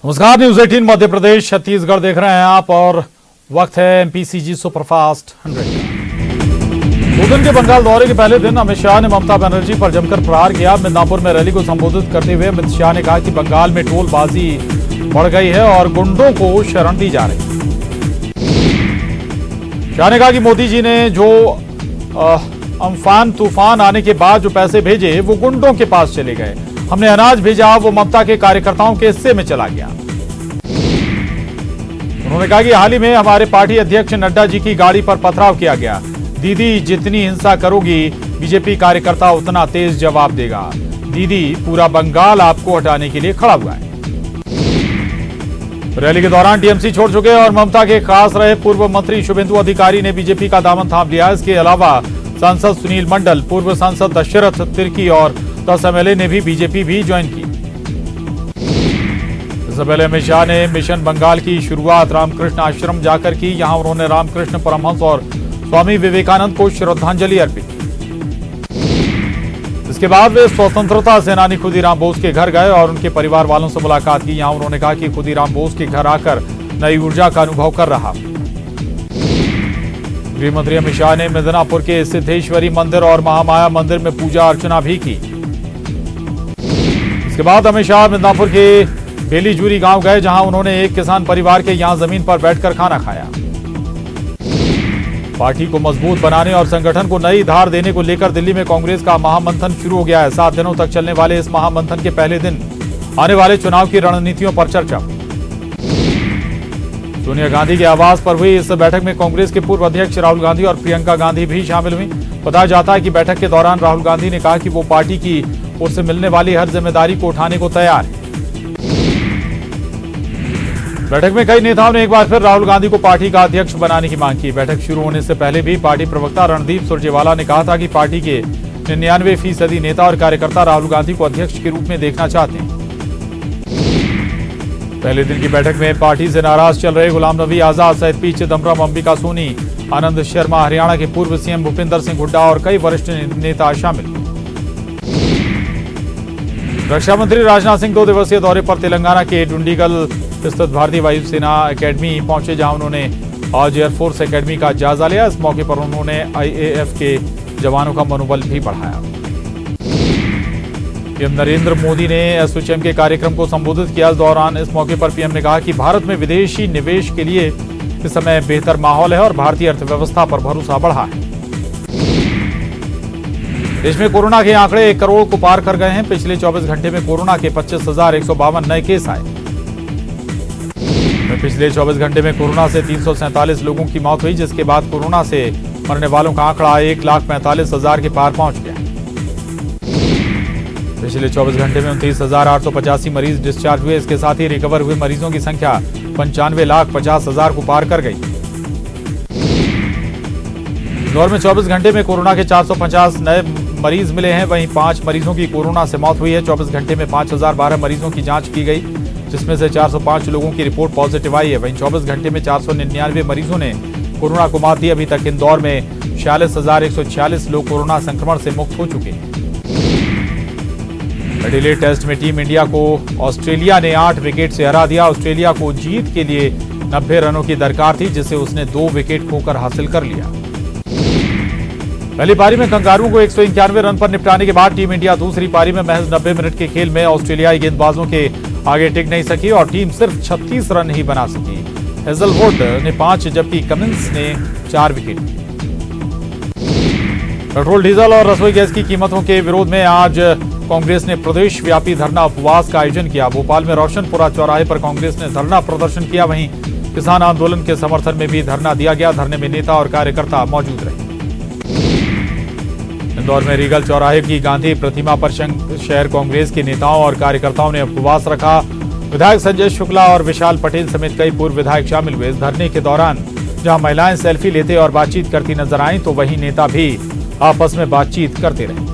नमस्कार, न्यूज 18 मध्य प्रदेश छत्तीसगढ़ देख रहे हैं आप और वक्त है एमपीसीजी सुपरफास्ट 100 का। 2 दिन के बंगाल दौरे के पहले दिन अमित शाह ने ममता बनर्जी पर जमकर प्रहार किया। मिदनापुर में रैली को संबोधित करते हुए अमित शाह ने कहा कि बंगाल में टोलबाजी बढ़ गई है और गुंडों को शरण दी जा रही है। शाह ने कहा कि मोदी जी ने जो अम्फान तूफान आने के बाद जो पैसे भेजे वो गुंडों के पास चले गए। हमने अनाज भेजा, वो ममता के कार्यकर्ताओं के हिस्से में चला गया। उन्होंने कहा कि हाल ही में हमारे पार्टी अध्यक्ष नड्डा जी की गाड़ी पर पथराव किया गया। दीदी जितनी हिंसा करोगी बीजेपी कार्यकर्ता उतना तेज जवाब देगा। दीदी पूरा बंगाल आपको हटाने के लिए खड़ा हुआ है। रैली के दौरान टीएमसी छोड़ चुके और ममता के खास रहे पूर्व मंत्री शुभेंदु अधिकारी ने बीजेपी का दामन थाम लिया। इसके अलावा सांसद सुनील मंडल, पूर्व सांसद दशरथ तिर्की और 10 एमएलए ने भी बीजेपी भी ज्वाइन की। इससे पहले अमित शाह ने मिशन बंगाल की शुरुआत रामकृष्ण आश्रम जाकर की। यहां उन्होंने रामकृष्ण परमहंस और स्वामी विवेकानंद को श्रद्धांजलि अर्पित की। इसके बाद वे स्वतंत्रता सेनानी खुदीराम बोस के घर गए और उनके परिवार वालों से मुलाकात की। यहां उन्होंने कहा कि खुदीराम बोस के घर आकर नई ऊर्जा का अनुभव कर रहा। गृह मंत्री अमित शाह ने मिदनापुर के सिद्धेश्वरी मंदिर और महामाया मंदिर में पूजा अर्चना भी की। इसके बाद अमित शाह मिदनापुर के बेलीजूरी गांव गए, जहां उन्होंने एक किसान परिवार के यहां जमीन पर बैठकर खाना खाया। पार्टी को मजबूत बनाने और संगठन को नई धार देने को लेकर दिल्ली में कांग्रेस का महामंथन शुरू हो गया है। 7 दिनों तक चलने वाले इस महामंथन के पहले दिन आने वाले चुनाव की रणनीतियों पर चर्चा। सोनिया गांधी के आवास पर हुई इस बैठक में कांग्रेस के पूर्व अध्यक्ष राहुल गांधी और प्रियंका गांधी भी शामिल हुई। बताया जाता है कि बैठक के दौरान राहुल गांधी ने कहा कि वो पार्टी की ओर से मिलने वाली हर जिम्मेदारी को उठाने को तैयार है। बैठक में कई नेताओं ने एक बार फिर राहुल गांधी को पार्टी का अध्यक्ष बनाने की मांग की। बैठक शुरू होने से पहले भी पार्टी प्रवक्ता रणदीप सुरजेवाला ने कहा था कि पार्टी के 99% नेता और कार्यकर्ता राहुल गांधी को अध्यक्ष के रूप में देखना चाहते हैं। पहले दिन की बैठक में पार्टी से नाराज चल रहे गुलाम नबी आजाद सहित पी चिदम्बरम, अंबिका सोनी, आनंद शर्मा, हरियाणा के पूर्व सीएम भूपिंदर सिंह हुड्डा और कई वरिष्ठ नेता शामिल। रक्षा मंत्री राजनाथ सिंह 2 दिवसीय दौरे पर तेलंगाना के डुंडीगल स्थित भारतीय वायुसेना एकेडमी पहुंचे, जहां उन्होंने आज एयरफोर्स एकेडमी का जायजा लिया। इस मौके पर उन्होंने आईएएफ के जवानों का मनोबल भी बढ़ाया। पीएम नरेंद्र मोदी ने एसोचैम के कार्यक्रम को संबोधित किया। इस दौरान इस मौके पर पीएम ने कहा कि भारत में विदेशी निवेश के लिए इस समय बेहतर माहौल है और भारतीय अर्थव्यवस्था पर भरोसा बढ़ा है। देश में कोरोना के आंकड़े 1 करोड़ को पार कर गए हैं। पिछले 24 घंटे में कोरोना के 25,152 नए केस आए। पिछले 24 घंटे में कोरोना से 347 लोगों की मौत हुई, जिसके बाद कोरोना से मरने वालों का आंकड़ा 1,45,000 के पार पहुंच गया। पिछले 24 घंटे में 29,885 मरीज डिस्चार्ज हुए। इसके साथ ही रिकवर हुए मरीजों की संख्या 95,50,000 को पार कर गई। इंदौर में 24 घंटे में कोरोना के 450 नए मरीज मिले हैं। वहीं 5 मरीजों की कोरोना से मौत हुई है। 24 घंटे में 5012 मरीजों की जांच की गई, जिसमें से 405 लोगों की रिपोर्ट पॉजिटिव आई है। वहीं 24 घंटे में 499 मरीजों ने कोरोना को मात दी। अभी तक इंदौर में 46,146 लोग कोरोना संक्रमण से मुक्त हो चुके हैं। एडिलेड टेस्ट में टीम इंडिया को ऑस्ट्रेलिया ने 8 विकेट से हरा दिया। ऑस्ट्रेलिया को जीत के लिए 90 रनों की दरकार थी, जिसे उसने 2 विकेट खोकर हासिल कर लिया। पहली पारी में कंगारुओं को 191 रन पर निपटाने के बाद टीम इंडिया दूसरी पारी में महज 90 मिनट के खेल में ऑस्ट्रेलियाई गेंदबाजों के आगे टिक नहीं सकी और टीम सिर्फ 36 रन ही बना सकी। हेजलवुड ने 5 जबकि कमिंस ने 4 विकेट। पेट्रोल, डीजल और रसोई गैस की कीमतों के विरोध में आज कांग्रेस ने प्रदेश व्यापी धरना उपवास का आयोजन किया। भोपाल में रोशनपुरा चौराहे पर कांग्रेस ने धरना प्रदर्शन किया। वहीं किसान आंदोलन के समर्थन में भी धरना दिया गया। धरने में नेता और कार्यकर्ता मौजूद रहे। इंदौर में रीगल चौराहे की गांधी प्रतिमा पर शहर कांग्रेस के नेताओं और कार्यकर्ताओं ने उपवास रखा। विधायक संजय शुक्ला और विशाल पटेल समेत कई पूर्व विधायक शामिल हुए। इस धरने के दौरान जहां महिलाएं सेल्फी लेते और बातचीत करती नजर आईं, तो वहीं नेता भी आपस में बातचीत करते रहे।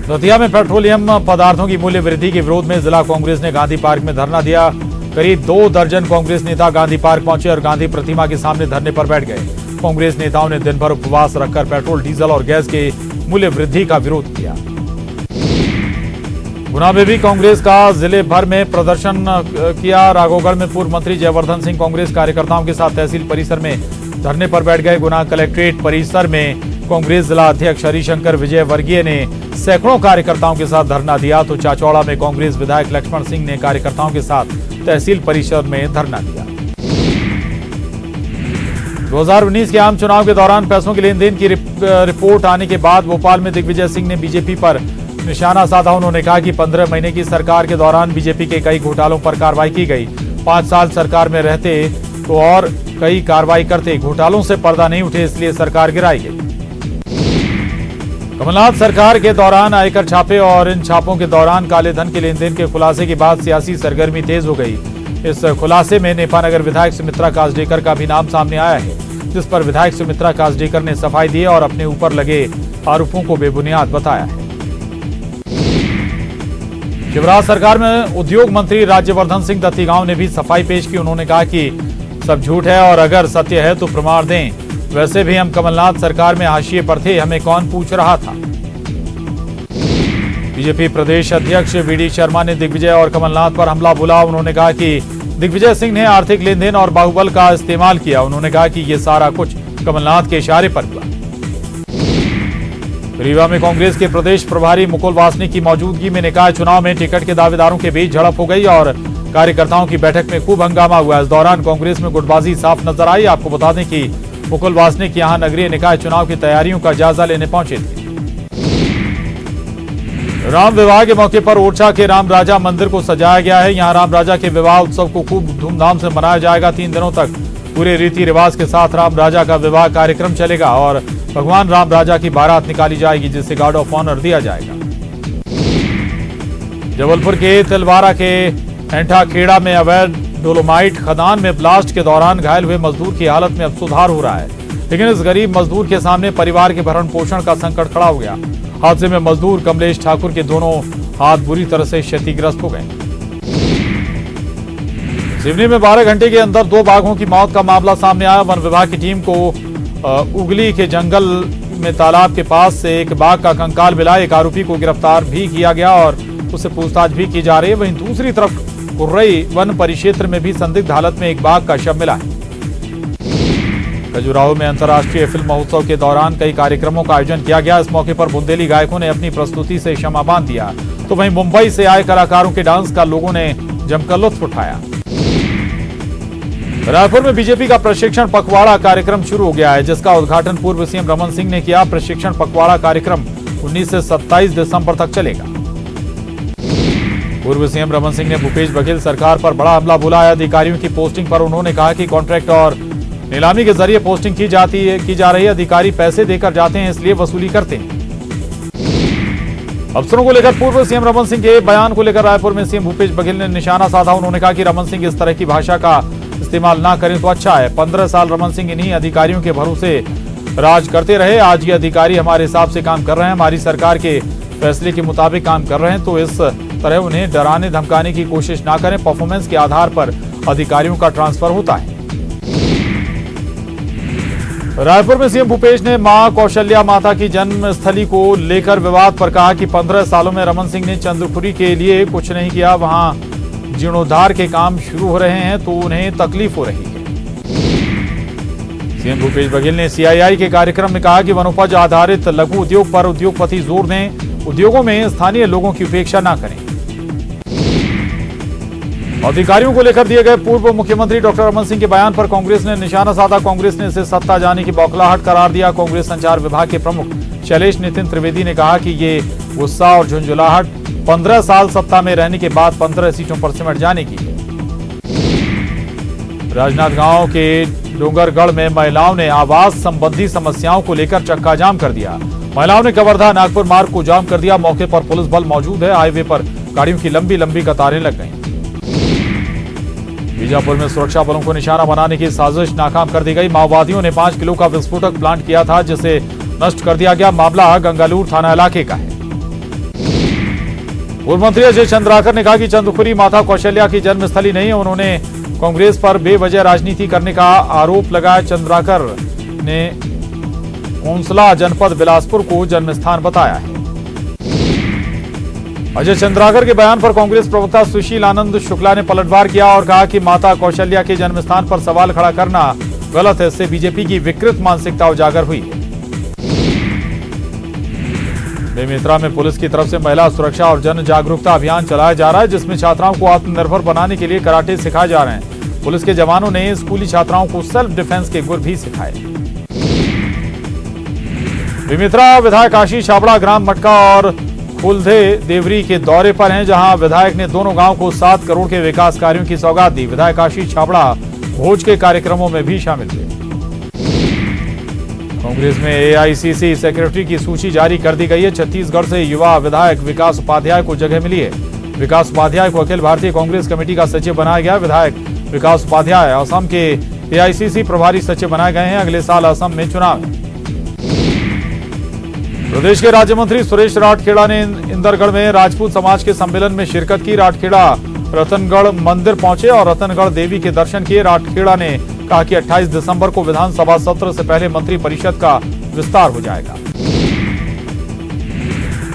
दतिया में पेट्रोलियम पदार्थों की मूल्य वृद्धि के विरोध में जिला कांग्रेस ने गांधी पार्क में धरना दिया। करीब 2 दर्जन कांग्रेस नेता गांधी पार्क पहुंचे और गांधी प्रतिमा के सामने धरने पर बैठ गए। कांग्रेस नेताओं ने दिन भर उपवास रखकर पेट्रोल, डीजल और गैस के मूल्य वृद्धि का विरोध किया। गुना में भी कांग्रेस का जिले भर में प्रदर्शन किया। राघोगढ़ में पूर्व मंत्री जयवर्धन सिंह कांग्रेस कार्यकर्ताओं के साथ तहसील परिसर में धरने पर बैठ गए। गुना कलेक्ट्रेट परिसर में कांग्रेस जिला अध्यक्ष हरिशंकर विजय वर्गीय ने सैकड़ों कार्यकर्ताओं के साथ धरना दिया, तो चाचौड़ा में कांग्रेस विधायक लक्ष्मण सिंह ने कार्यकर्ताओं के साथ तहसील परिसर में धरना दिया। 2019 के आम चुनाव के दौरान पैसों के लेन देन की रिपोर्ट आने के बाद भोपाल में दिग्विजय सिंह ने बीजेपी पर निशाना साधा। उन्होंने कहा कि 15 महीने की सरकार के दौरान बीजेपी के कई घोटालों पर कार्रवाई की गई। 5 साल सरकार में रहते तो और कई कार्रवाई करते, घोटालों से पर्दा नहीं उठे, इसलिए सरकार गिराई गई। कमलनाथ सरकार के दौरान आयकर छापे और इन छापों के दौरान काले धन के लेन देन के खुलासे के बाद सियासी सरगर्मी तेज हो गई। इस खुलासे में नेपानगर विधायक सुमित्रा काजडेकर का भी नाम सामने आया है, जिस पर विधायक सुमित्रा काजडेकर ने सफाई दी और अपने ऊपर लगे आरोपों को बेबुनियाद बताया है। शिवराज सरकार में उद्योग मंत्री राज्यवर्धन सिंह दत्तीगांव ने भी सफाई पेश की। उन्होंने कहा कि सब झूठ है और अगर सत्य है तो प्रमाण दें। वैसे भी हम कमलनाथ सरकार में हाशिए पर थे, हमें कौन पूछ रहा था। बीजेपी प्रदेश अध्यक्ष वीडी शर्मा ने दिग्विजय और कमलनाथ पर हमला बोला। उन्होंने कहा कि दिग्विजय सिंह ने आर्थिक लेन देन और बाहुबल का इस्तेमाल किया। उन्होंने कहा कि ये सारा कुछ कमलनाथ के इशारे पर हुआ। रीवा में कांग्रेस के प्रदेश प्रभारी मुकुल वासनिक की मौजूदगी में निकाय चुनाव में टिकट के दावेदारों के बीच झड़प हो गई और कार्यकर्ताओं की बैठक में खूब हंगामा हुआ। इस दौरान कांग्रेस में गुटबाजी साफ नजर आई। आपको बता दें कि मुकुल वासनिक यहां नगरीय निकाय चुनाव की तैयारियों का जायजा लेने पहुंचे थे। राम विवाह के मौके पर ओरछा के राम राजा मंदिर को सजाया गया है। यहां राम राजा के विवाह उत्सव को खूब धूमधाम से मनाया जाएगा। 3 दिनों तक पूरे रीति रिवाज के साथ राम राजा का विवाह कार्यक्रम चलेगा और भगवान राम राजा की बारात निकाली जाएगी, जिसे गार्ड ऑफ ऑनर दिया जाएगा। जबलपुर के तिलवारा के एंठा खेड़ा में अवैध डोलोमाइट खदान में ब्लास्ट के दौरान घायल हुए मजदूर की हालत में अब सुधार हो रहा है, लेकिन इस गरीब मजदूर के सामने परिवार के भरण पोषण का संकट खड़ा हो गया। हादसे में मजदूर कमलेश ठाकुर के दोनों हाथ बुरी तरह से क्षतिग्रस्त हो गए। सिवनी में 12 घंटे के अंदर 2 बाघों की मौत का मामला सामने आया। वन विभाग की टीम को उगली के जंगल में तालाब के पास से एक बाघ का कंकाल मिला। एक आरोपी को गिरफ्तार भी किया गया और उससे पूछताछ भी की जा रही है। वहीं दूसरी तरफ कुर्रई वन परिक्षेत्र में भी संदिग्ध हालत में एक बाघ का शव मिला है। खजुराहो में अंतर्राष्ट्रीय फिल्म महोत्सव के दौरान कई कार्यक्रमों का आयोजन किया गया। इस मौके पर बुंदेली गायकों ने अपनी प्रस्तुति से क्षमा बांध दिया, तो वहीं मुंबई से आए कलाकारों के डांस का लोगों ने जमकर लुत्फ उठाया। रायपुर में बीजेपी का प्रशिक्षण पखवाड़ा कार्यक्रम शुरू हो गया है, जिसका उद्घाटन पूर्व सीएम रमन सिंह ने किया। प्रशिक्षण पखवाड़ा कार्यक्रम 19 से 27 दिसंबर तक चलेगा। पूर्व सीएम रमन सिंह ने भूपेश बघेल सरकार पर बड़ा हमला बोला है। अधिकारियों की पोस्टिंग पर उन्होंने कहा कि कॉन्ट्रैक्ट और नीलामी के जरिए पोस्टिंग की जा रही है। अधिकारी पैसे देकर जाते हैं, इसलिए वसूली करते हैं। अफसरों को लेकर पूर्व सीएम रमन सिंह के बयान को लेकर रायपुर में सीएम भूपेश बघेल ने निशाना साधा। उन्होंने कहा कि रमन सिंह इस तरह की भाषा का इस्तेमाल ना करें तो अच्छा है। 15 साल रमन सिंह इन्हीं अधिकारियों के भरोसे राज करते रहे। आज ये अधिकारी हमारे हिसाब से काम कर रहे हैं, हमारी सरकार के फैसले के मुताबिक काम कर रहे हैं, तो इस तरह उन्हें डराने धमकाने की कोशिश ना करें। परफॉर्मेंस के आधार पर अधिकारियों का ट्रांसफर होता है। रायपुर में सीएम भूपेश ने मां कौशल्या माता की जन्मस्थली को लेकर विवाद पर कहा कि 15 सालों में रमन सिंह ने चंद्रपुरी के लिए कुछ नहीं किया। वहां जीर्णोद्धार के काम शुरू हो रहे हैं तो उन्हें तकलीफ हो रही है। सीएम भूपेश बघेल ने सीआईआई के कार्यक्रम में कहा कि वनोपज आधारित लघु उद्योग पर उद्योगपति जोर दें, उद्योगों में स्थानीय लोगों की उपेक्षा न करें। अधिकारियों को लेकर दिए गए पूर्व मुख्यमंत्री डॉक्टर रमन सिंह के बयान पर कांग्रेस ने निशाना साधा। कांग्रेस ने इसे सत्ता जाने की बौखलाहट करार दिया। कांग्रेस संचार विभाग के प्रमुख शैलेश नितिन त्रिवेदी ने कहा कि ये गुस्सा और झुंझुलाहट 15 साल सत्ता में रहने के बाद 15 सीटों पर सिमट जाने की है। राजनांदगांव के डोंगरगढ़ में महिलाओं ने आवास संबंधी समस्याओं को लेकर चक्का जाम कर दिया। महिलाओं ने कवर्धा नागपुर मार्ग को जाम कर दिया। मौके पर पुलिस बल मौजूद है। हाईवे पर गाड़ियों की लंबी लंबी कतारें लग गईं। बीजापुर में सुरक्षा बलों को निशाना बनाने की साजिश नाकाम कर दी गई। माओवादियों ने 5 किलो का विस्फोटक प्लांट किया था, जिसे नष्ट कर दिया गया। मामला गंगालूर थाना इलाके का है। पूर्व मंत्री अजय चंद्राकर ने कहा कि चंद्रपुरी माता कौशल्या की जन्मस्थली नहीं है। उन्होंने कांग्रेस पर बेवजह राजनीति करने का आरोप लगाया। चंद्राकर ने ओंसला जनपद बिलासपुर को जन्मस्थान बताया है। अजय चंद्राकर के बयान पर कांग्रेस प्रवक्ता सुशील आनंद शुक्ला ने पलटवार किया और कहा कि माता कौशल्या के जन्म स्थान पर सवाल खड़ा करना गलत है। इससे बीजेपी की विकृत मानसिकता उजागर हुई है। बेमेतरा में पुलिस की तरफ से महिला सुरक्षा और जन जागरूकता अभियान चलाया जा रहा है, जिसमें छात्राओं को आत्मनिर्भर बनाने के लिए कराटे सिखाए जा रहे हैं। पुलिस के जवानों ने स्कूली छात्राओं को सेल्फ डिफेंस के गुर भी सिखाए। बेमेतरा विधायक आशीष छाबड़ा ग्राम मटका और फुलधे देवरी के दौरे पर हैं, जहां विधायक ने दोनों गांव को 7 करोड़ के विकास कार्यों की सौगात दी। विधायक आशीष छाबड़ा भोज के कार्यक्रमों में भी शामिल थे। कांग्रेस में एआईसीसी सेक्रेटरी की सूची जारी कर दी गई है। छत्तीसगढ़ से युवा विधायक विकास उपाध्याय को जगह मिली है। विकास उपाध्याय को अखिल भारतीय कांग्रेस कमेटी का सचिव बनाया गया। विधायक विकास उपाध्याय असम के एआईसीसी प्रभारी सचिव बनाए गए हैं। अगले साल असम में चुनाव है। प्रदेश के राज्य मंत्री सुरेश राठखेड़ा ने इंदरगढ़ में राजपूत समाज के सम्मेलन में शिरकत की। राठखेड़ा रतनगढ़ मंदिर पहुंचे और रतनगढ़ देवी के दर्शन किए। राठखेड़ा ने कहा कि 28 दिसंबर को विधानसभा सत्र से पहले मंत्री परिषद का विस्तार हो जाएगा।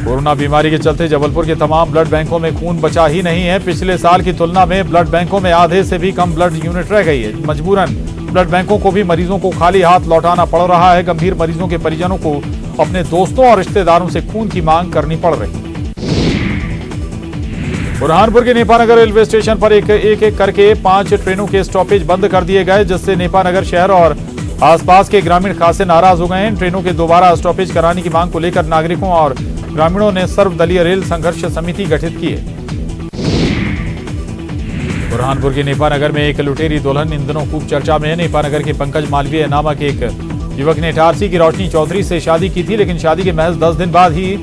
कोरोना बीमारी के चलते जबलपुर के तमाम ब्लड बैंकों में खून बचा ही नहीं है। पिछले साल की तुलना में ब्लड बैंकों में आधे से भी कम ब्लड यूनिट रह गई है। मजबूरन ब्लड बैंकों को भी मरीजों को खाली हाथ लौटाना पड़ रहा है। गंभीर मरीजों के परिजनों को अपने दोस्तों और रिश्तेदारों से खून की मांग करनी पड़ रही है। बुरहानपुर के नेपानगर रेलवे स्टेशन पर एक एक करके 5 ट्रेनों के स्टॉपेज बंद कर दिए गए, जिससे नेपानगर शहर और आसपास के ग्रामीण खासे नाराज हो गए हैं। ट्रेनों के दोबारा स्टॉपेज कराने की मांग को लेकर नागरिकों और ग्रामीणों ने सर्वदलीय रेल संघर्ष समिति गठित की है। बुरहानपुर के नेपानगर में एक लुटेरी दुल्हन इन दिनों खूब चर्चा में है। नेपानगर के पंकज मालवीय नामक एक युवक ने इटारसी की रोशनी चौधरी से शादी की थी, लेकिन शादी के महज 10 दिन बाद ही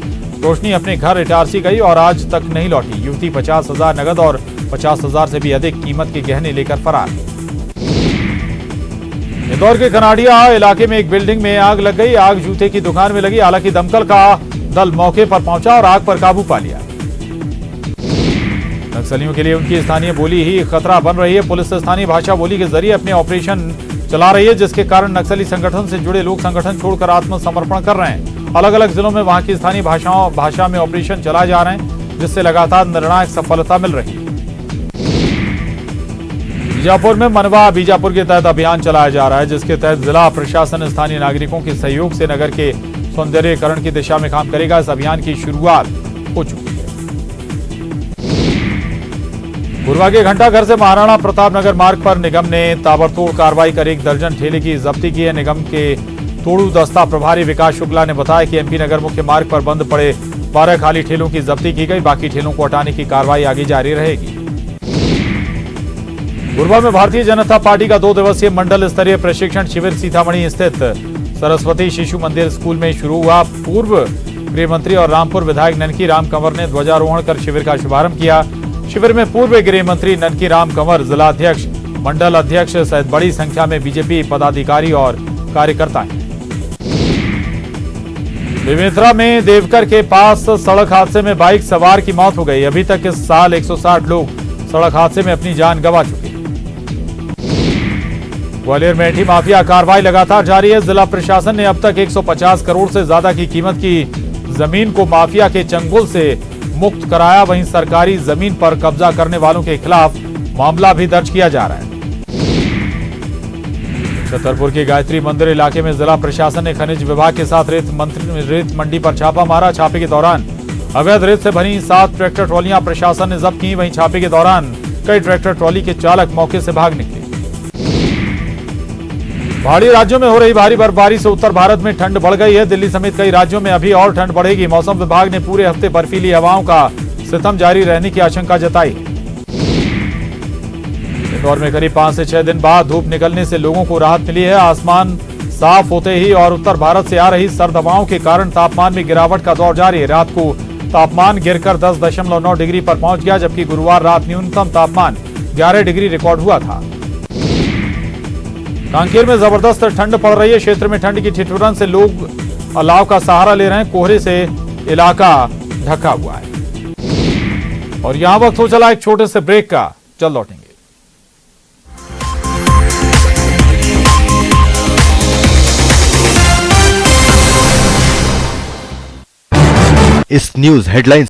रोशनी अपने घर इटारसी गई और आज तक नहीं लौटी। युवती 50,000 नगद और 50,000 से भी अधिक कीमत के गहने लेकर फरार। इंदौर के कनाडिया इलाके में एक बिल्डिंग में आग लग गई। आग जूते की दुकान में लगी। हालांकि दमकल का दल मौके पर पहुंचा और आग पर काबू पा लिया। नक्सलियों के लिए उनकी स्थानीय बोली ही खतरा बन रही है। पुलिस स्थानीय भाषा बोली के जरिए अपने ऑपरेशन चला रही है, जिसके कारण नक्सली संगठन से जुड़े लोग संगठन छोड़कर आत्मसमर्पण कर रहे हैं। अलग अलग जिलों में वहां की स्थानीय भाषा में ऑपरेशन चलाए जा रहे हैं, जिससे लगातार निर्णायक सफलता मिल रही है। बीजापुर में मनवा बीजापुर के तहत अभियान चलाया जा रहा है, जिसके तहत जिला प्रशासन स्थानीय नागरिकों के सहयोग से नगर के सौंदर्यीकरण की दिशा में काम करेगा। इस अभियान की शुरुआत हो चुकी है। गुरुवार के घंटाघर से महाराणा प्रताप नगर मार्ग पर निगम ने ताबड़तोड़ कार्रवाई कर 1 दर्जन ठेले की जब्ती की है। निगम के तोड़ू दस्ता प्रभारी विकास शुक्ला ने बताया कि एमपी नगर मुख्य मार्ग पर बंद पड़े 12 खाली ठेलों की जब्ती की गई। बाकी ठेलों को हटाने की कार्रवाई आगे जारी रहेगी। गुरुवार में भारतीय जनता पार्टी का 2 दिवसीय मंडल स्तरीय प्रशिक्षण शिविर सीतामढ़ी स्थित सरस्वती शिशु मंदिर स्कूल में शुरू हुआ। पूर्व गृह मंत्री और रामपुर विधायक ननकी राम कंवर ने ध्वजारोहण कर शिविर का शुभारंभ किया। शिविर में पूर्व गृह मंत्री ननकी राम कंवर, जिलाध्यक्ष, मंडल अध्यक्ष सहित बड़ी संख्या में बीजेपी पदाधिकारी और कार्यकर्ता हैं। बेमेतरा में देवकर के पास सड़क हादसे में बाइक सवार की मौत हो गई। अभी तक इस साल 160 लोग सड़क हादसे में अपनी जान गंवा चुके हैं। ग्वालियर में ऐंठी माफिया कार्रवाई लगातार जारी है। जिला प्रशासन ने अब तक 150 करोड़ से ज्यादा की कीमत की जमीन को माफिया के चंगुल से मुक्त कराया। वहीं सरकारी जमीन पर कब्जा करने वालों के खिलाफ मामला भी दर्ज किया जा रहा है। छतरपुर के गायत्री मंदिर इलाके में जिला प्रशासन ने खनिज विभाग के साथ रेत मंडी पर छापा मारा। छापे के दौरान अवैध रेत से भरी 7 ट्रैक्टर ट्रॉलियां प्रशासन ने जब्त की। वहीं छापे के दौरान कई ट्रैक्टर ट्रॉली के चालक मौके से भाग निकले। पहाड़ी राज्यों में हो रही भारी बर्फबारी से उत्तर भारत में ठंड बढ़ गई है। दिल्ली समेत कई राज्यों में अभी और ठंड बढ़ेगी। मौसम विभाग ने पूरे हफ्ते बर्फीली हवाओं का सितम जारी रहने की आशंका जताई है। इंदौर में करीब 5 से 6 दिन बाद धूप निकलने से लोगों को राहत मिली है। आसमान साफ होते ही और उत्तर भारत से आ रही सर्द हवाओं के कारण तापमान में गिरावट का दौर जारी है। रात को तापमान गिरकर 10.9 डिग्री पर पहुंच गया, जबकि गुरुवार रात न्यूनतम तापमान 11 डिग्री रिकॉर्ड हुआ था। कांकेर में जबरदस्त ठंड पड़ रही है। क्षेत्र में ठंड की ठिठुरन से लोग अलाव का सहारा ले रहे हैं। कोहरे से इलाका ढका हुआ है। और यहां वक्त हो चला एक छोटे से ब्रेक का, चल लौटेंगे। इस न्यूज हेडलाइन